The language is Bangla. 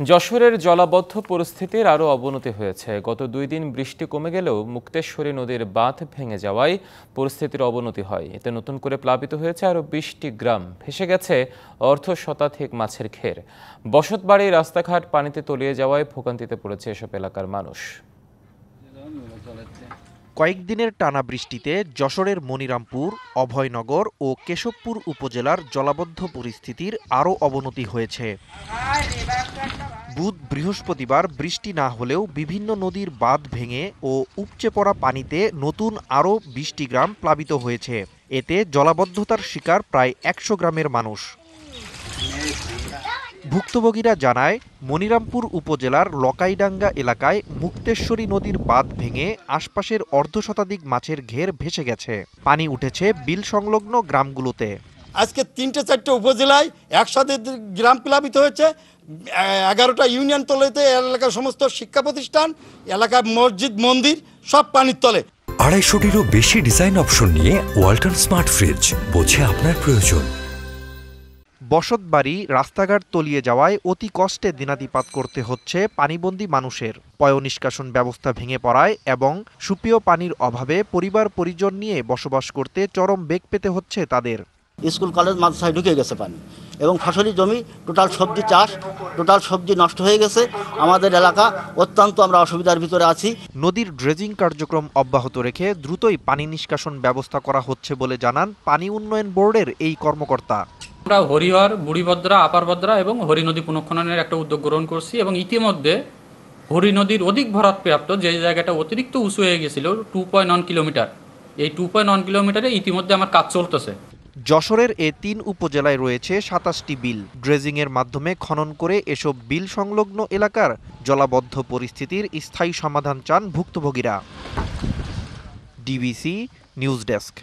যশোরের জলাবদ্ধ পরিস্থিতির আরও অবনতি হয়েছে। গত 2 দিন বৃষ্টি কমে গেলেও মুক্তেশ্বরী নদীর বাঁধ ভেঙে যাওয়ায় পরিস্থিতির অবনতি হয়। এতে নতুন করে প্লাবিত হয়েছে আরও 20টি গ্রাম, ভেসে গেছে অর্ধশতাধিক মাছের ঘের। বসতবাড়ি, রাস্তাঘাট পানিতে তলিয়ে যাওয়ায় ভোগান্তিতে পড়েছে এসব এলাকার মানুষ। কয়েকদিনের টানা বৃষ্টিতে যশোরের মনিরামপুর, অভয়নগর ও কেশবপুর উপজেলার জলাবদ্ধ পরিস্থিতির আরও অবনতি হয়েছে। বুধ, বৃহস্পতিবার বৃষ্টি না হলেও বিভিন্ন নদীর বাঁধ ভেঙে ও উপচে পড়া পানিতে নতুন আরও 20টি গ্রাম প্লাবিত হয়েছে। এতে জলাবদ্ধতার শিকার প্রায় 100 গ্রামের মানুষ। ভুক্তভোগীরা জানায়, মনিরামপুর উপজেলার লকাইডাঙ্গা এলাকায় মুক্তেশ্বরী নদীর বাঁধ ভেঙে আশপাশের অর্ধশতাধিক মাছের ঘের ভেসে গেছে। পানি উঠেছে বিল সংলগ্ন গ্রামগুলোতে। আজকে 3-4টে উপজেলায় একসাথে গ্রাম প্লাবিত হয়েছে। 11টা ইউনিয়ন তলেতে এলাকার সমস্ত শিক্ষা প্রতিষ্ঠান, এলাকার মসজিদ, মন্দির সব পানির তলে। 250টিরও বেশি ডিজাইন অপশন নিয়ে ওয়ালটন স্মার্ট ফ্রিজ, বোঝে আপনার প্রয়োজন। বসতবাড়ি, রাস্তাঘাট তলিয়ে যাওয়ায় অতি কষ্টে দিনাতিপাত করতে হচ্ছে পানিবন্দী মানুষের। পয়ঃনিষ্কাশন ব্যবস্থা ভেঙে পড়ায় এবং সুপেয় পানির অভাবে পরিবার পরিজন নিয়ে বসবাস করতে চরম বেগ পেতে হচ্ছে তাদের। স্কুল, কলেজ, মাদ্রাসায় ঢুকে গেছে পানি এবং ফসলি জমি, টোটাল সবজি চাষ, টোটাল সবজি নষ্ট হয়ে গেছে। আমাদের এলাকা অত্যন্ত আমরা অসুবিধার ভিতরে আছি। নদীর ড্রেজিং কার্যক্রম অব্যাহত রেখে দ্রুতই পানি নিষ্কাশন ব্যবস্থা করা হচ্ছে বলে জানান পানি উন্নয়ন বোর্ডের এই কর্মকর্তা। আমরা হরিহর, বুড়িভদ্রা, আপারভদ্রা এবং হরি নদী পুনঃখননের একটা উদ্যোগ গ্রহণ করছি এবং ইতিমধ্যে হরি নদীর অধিক ভরাটপ্রাপ্ত যে জায়গাটা অতিরিক্ত উঁচু হয়ে গেছিল 2.9 কিলোমিটার, এই 2.9 কিলোমিটারে ইতিমধ্যে আমার কাজ চলতেছে। যশোরের এ 3 উপজেলায় রয়েছে 27টি বিল। ড্রেজিংয়ের মাধ্যমে খনন করে এসব বিল সংলগ্ন এলাকার জলাবদ্ধ পরিস্থিতির স্থায়ী সমাধান চান ভুক্তভোগীরা। DBC news desk.